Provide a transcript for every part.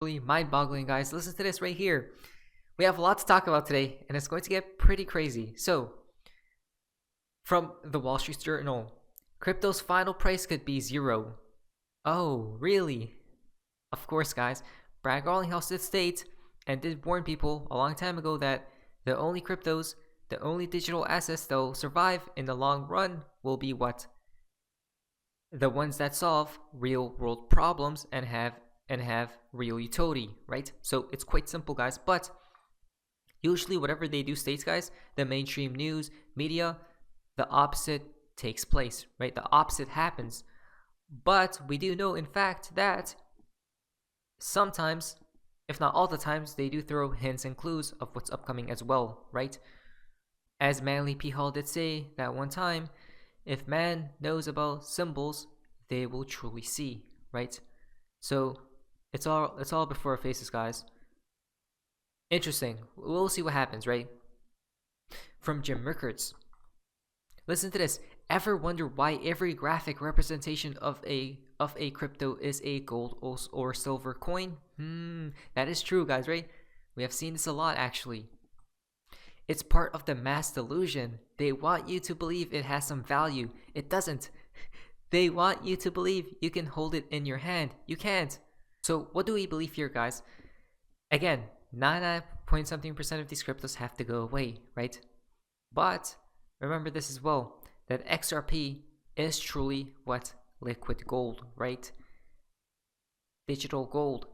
truly mind-boggling, guys. Listen to this right here. We have a lot to talk about today, and it's going to get pretty crazy. So, from the Wall Street Journal, crypto's final price could be 0. Oh, really? Of course, guys. Brad Garlinghouse did state and did warn people a long time ago that the only digital assets that will survive in the long run will be what? The ones that solve real world problems and have real utility, right? So it's quite simple, guys. But usually whatever they do states, guys, the mainstream news, media, the opposite takes place, right? The opposite happens. But we do know, in fact, that sometimes, if not all the times, they do throw hints and clues of what's upcoming as well, right? As Manly P. Hall did say that one time, if man knows about symbols, they will truly see, right? So it's all before our faces, guys. Interesting. We'll see what happens, right? From Jim Rickards. Listen to this. Ever wonder why every graphic representation of a crypto is a gold or silver coin? That is true, guys, right? We have seen this a lot, actually. It's part of the mass delusion. They want you to believe it has some value. It doesn't. They want you to believe you can hold it in your hand. You can't. So what do we believe here, guys? Again, 99.something% of these cryptos have to go away, right? But remember this as well, that XRP is truly what? Liquid gold, right? Digital gold,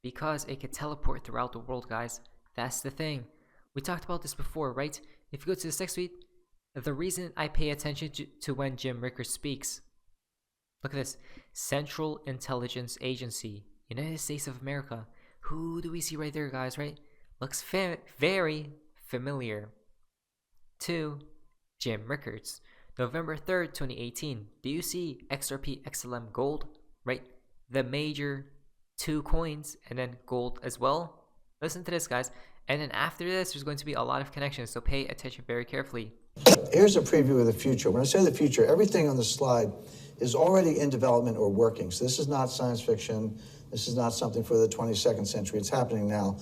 because it can teleport throughout the world, guys. That's the thing. We talked about this before, right? If you go to the next tweet, the reason I pay attention to when Jim Rickards speaks. Look at this. Central Intelligence Agency, United States of America. Who do we see right there, guys, right? Looks very familiar to Jim Rickards. November 3rd, 2018. Do you see XRP XLM Gold, right? The major 2 coins and then gold as well. Listen to this, guys. And then after this, there's going to be a lot of connections, so pay attention very carefully. Here's a preview of the future. When I say the future, everything on the slide is already in development or working. So this is not science fiction. This is not something for the 22nd century. It's happening now.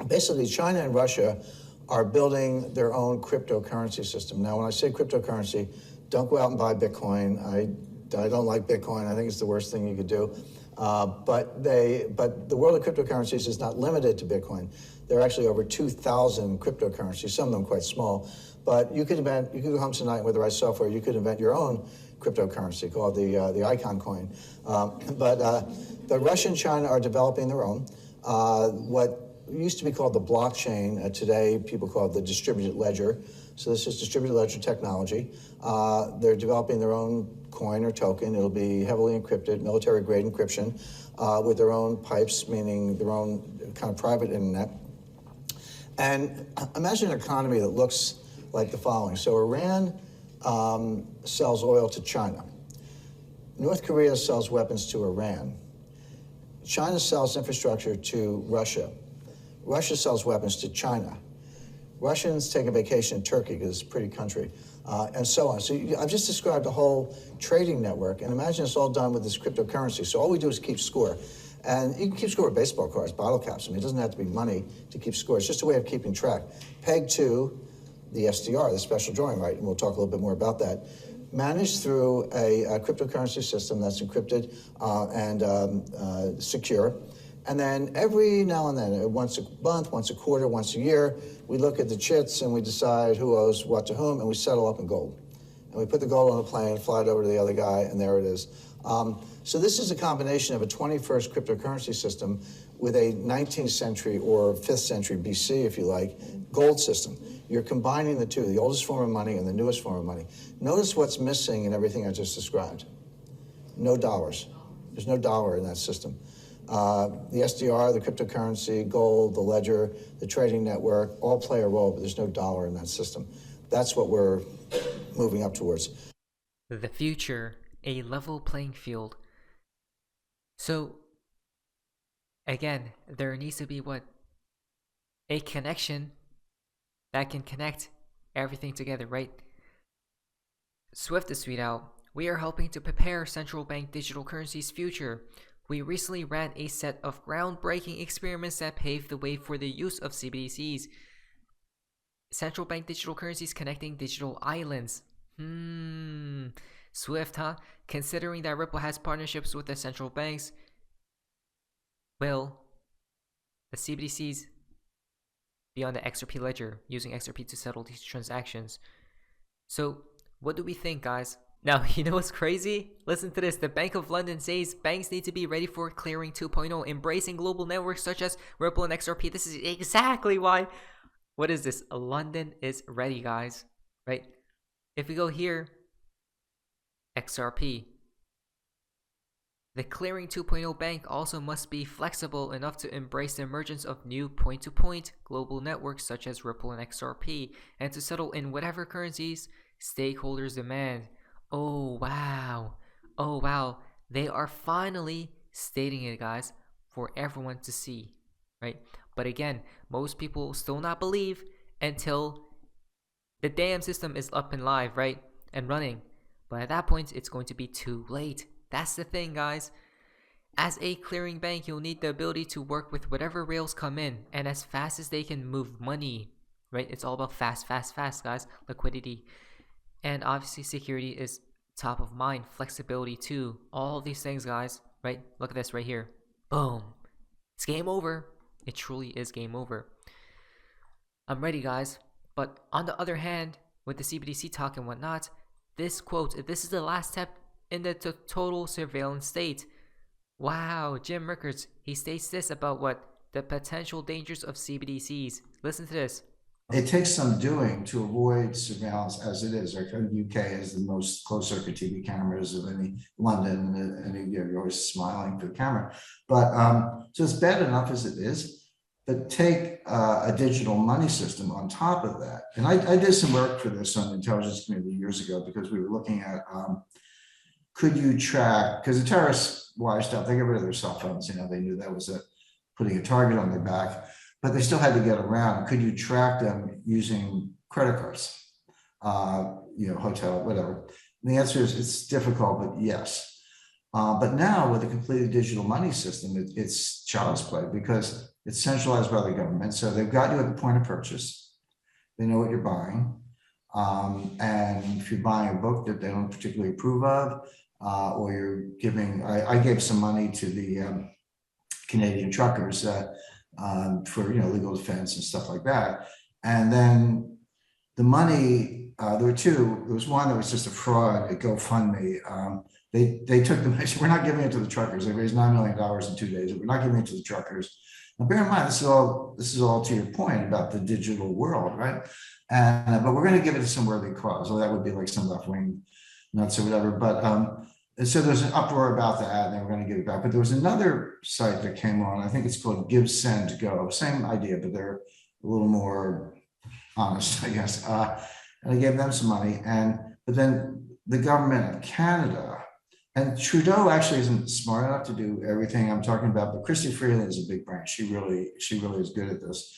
Basically, China and Russia are building their own cryptocurrency system. Now, when I say cryptocurrency, don't go out and buy Bitcoin. I don't like Bitcoin. I think it's the worst thing you could do. But the world of cryptocurrencies is not limited to Bitcoin. There are actually over 2,000 cryptocurrencies, some of them quite small. But you could go home tonight with the right software, you could invent your own cryptocurrency called the Icon coin. But Russia and China are developing their own. What used to be called the blockchain, today people call it the distributed ledger. So this is distributed ledger technology. They're developing their own coin or token. It'll be heavily encrypted, military-grade encryption, with their own pipes, meaning their own kind of private internet. And imagine an economy that looks like the following. So Iran sells oil to China. North Korea sells weapons to Iran. China sells infrastructure to Russia. Russia sells weapons to China. Russians take a vacation in Turkey because it's a pretty country, and so on. So I've just described a whole trading network, and imagine it's all done with this cryptocurrency. So all we do is keep score. And you can keep score with baseball cards, bottle caps. I mean, it doesn't have to be money to keep score. It's just a way of keeping track. Pegged to the SDR, the special drawing right, and we'll talk a little bit more about that. Managed through a cryptocurrency system that's encrypted and secure. And then every now and then, once a month, once a quarter, once a year, we look at the chits and we decide who owes what to whom, and we settle up in gold. And we put the gold on a plane, fly it over to the other guy, and there it is. So this is a combination of a 21st cryptocurrency system with a 19th century or 5th century BC, if you like, gold system. You're combining the two, the oldest form of money and the newest form of money. Notice what's missing in everything I just described. No dollars. There's no dollar in that system. The SDR, the cryptocurrency, gold, the ledger, the trading network, all play a role, but there's no dollar in that system. That's what we're moving up towards. The future, a level playing field. So, again, there needs to be what? A connection that can connect everything together, right? Swift is tweet out, we are helping to prepare central bank digital currency's future. We recently ran a set of groundbreaking experiments that paved the way for the use of CBDCs, central bank digital currencies connecting digital islands. Swift, huh? Considering that Ripple has partnerships with the central banks, will the CBDCs be on the XRP ledger, using XRP to settle these transactions? So, what do we think, guys? Now, you know what's crazy? Listen to this. The Bank of London says banks need to be ready for Clearing 2.0, embracing global networks such as Ripple and XRP. This is exactly why. What is this? London is ready, guys. Right? If we go here, XRP. The Clearing 2.0 bank also must be flexible enough to embrace the emergence of new point-to-point global networks such as Ripple and XRP, and to settle in whatever currencies stakeholders demand. Oh wow. Oh wow. They are finally stating it, guys, for everyone to see, right? But again, most people still not believe until the damn system is up and live, right? And running. But at that point, it's going to be too late. That's the thing, guys. As a clearing bank, you'll need the ability to work with whatever rails come in, and as fast as they can move money, right? It's all about fast, guys. Liquidity. And obviously, security is top of mind. Flexibility, too. All of these things, guys, right? Look at this right here. Boom. It's game over. It truly is game over. I'm ready, guys. But on the other hand, with the CBDC talk and whatnot, this quote, this is the last step in the total surveillance state. Wow, Jim Rickards, he states this about what? The potential dangers of CBDCs. Listen to this. It takes some doing to avoid surveillance as it is. Like the UK has the most closed circuit TV cameras of any London, and you're always smiling for the camera. But so it's bad enough as it is. But take a digital money system on top of that. And I did some work for this on the intelligence community years ago, because we were looking at could you track, because the terrorists washed up, they got rid of their cell phones, they knew that was putting a target on their back, but they still had to get around. Could you track them using credit cards, hotel, whatever? And the answer is it's difficult, but yes. But now with a completely digital money system, it's child's play, because it's centralized by the government. So they've got you at the point of purchase. They know what you're buying. And if you're buying a book that they don't particularly approve of, or you're giving, I gave some money to the Canadian truckers for legal defense and stuff like that. And then the money, there were two. There was one that was just a fraud at GoFundMe. They took the money. We're not giving it to the truckers. They raised $9 million in 2 days. We're not giving it to the truckers. Now, bear in mind, this is all to your point about the digital world, right? And but we're going to give it to some worthy cause. Well, that would be like some left-wing nuts or whatever. But so there's an uproar about that, and then we're going to give it back. But there was another site that came on. I think it's called Give, Send, Go. Same idea, but they're a little more honest, I guess. And I gave them some money, but then the government of Canada. And Trudeau actually isn't smart enough to do everything I'm talking about, but Christy Freeland is a big brain. She really is good at this.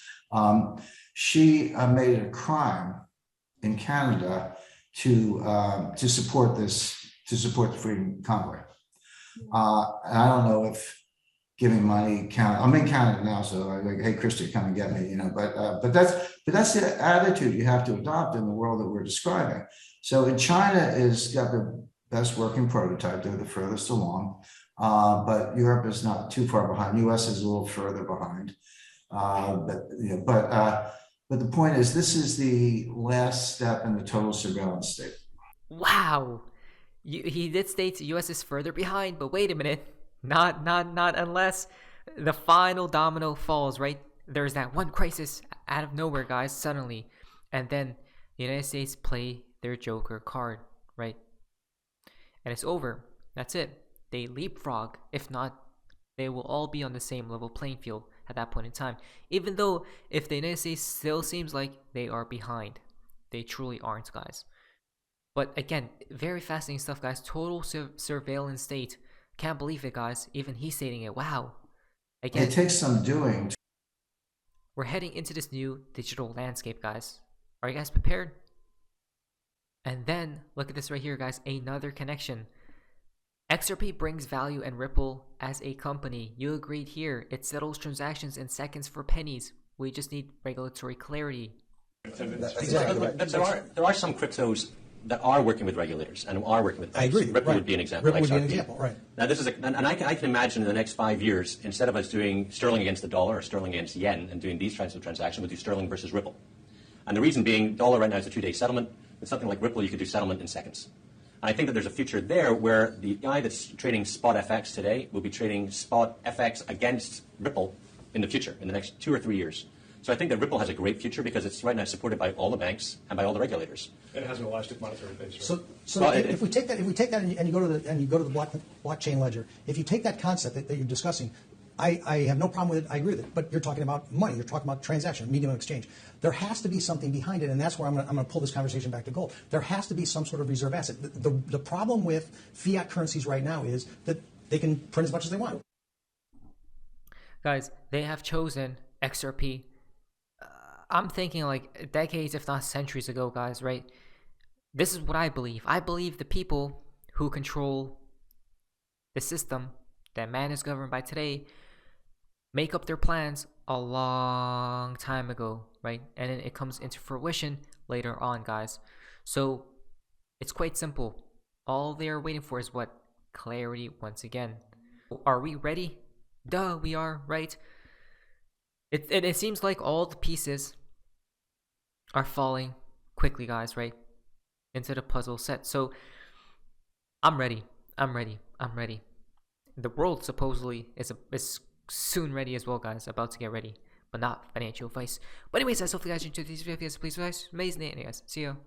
She made it a crime in Canada to support the Freedom Convoy. And I don't know if giving money count. I'm in Canada now, so I'm like, hey, Christy, come and get me, But that's the attitude you have to adopt in the world that we're describing. So in China is got the best working prototype. They're the furthest along, but Europe is not too far behind. US is a little further behind, but the point is, this is the last step in the total surveillance state. Wow, he did state the US is further behind, but wait a minute, not unless the final domino falls. Right, there's that one crisis out of nowhere, guys, suddenly, and then the United States play their Joker card, right? And it's over. That's it. They leapfrog. If not, they will all be on the same level playing field at that point in time. Even though if the United States still seems like they are behind, they truly aren't, guys. But again, very fascinating stuff, guys. Total surveillance state. Can't believe it, guys. Even he's stating it. Wow. Again, it takes some doing. We're heading into this new digital landscape, guys. Are you guys prepared? And then, look at this right here, guys. Another connection. XRP brings value and Ripple as a company. You agreed here. It settles transactions in seconds for pennies. We just need regulatory clarity. Exactly. There are some cryptos that are working with regulators and are working with banks. I agree. Ripple right. would be an example. Ripple would be an XRP. example, right. Now, this is and I can imagine in the next 5 years, instead of us doing sterling against the dollar or sterling against yen and doing these kinds of transactions, we'll do sterling versus Ripple. And the reason being, dollar right now is a 2-day settlement. With something like Ripple, you could do settlement in seconds. And I think that there's a future there where the guy that's trading spot FX today will be trading spot FX against Ripple in the future, in the next 2 or 3 years. So I think that Ripple has a great future because it's right now supported by all the banks and by all the regulators. And it has an elastic monetary base. Right? So Well, if we take that and you go to the blockchain ledger, if you take that concept that you're discussing, I have no problem with it. I agree with it. But you're talking about money. You're talking about transaction, medium of exchange. There has to be something behind it, and that's where I'm going to pull this conversation back to gold. There has to be some sort of reserve asset. The problem with fiat currencies right now is that they can print as much as they want. Guys, they have chosen XRP. I'm thinking like decades, if not centuries ago, guys, right? This is what I believe. I believe the people who control the system that man is governed by today make up their plans a long time ago, right? And then it comes into fruition later on, guys. So it's quite simple. All they're waiting for is what? Clarity once again. Are we ready? Duh, we are, right? It seems like all the pieces are falling quickly, guys, right? Into the puzzle set. So I'm ready. I'm ready. I'm ready. The world supposedly is soon ready as well, guys. About to get ready, but not financial advice. But anyways, guys, hopefully you guys enjoyed these videos. Please, guys, amazing. Anyways, see you.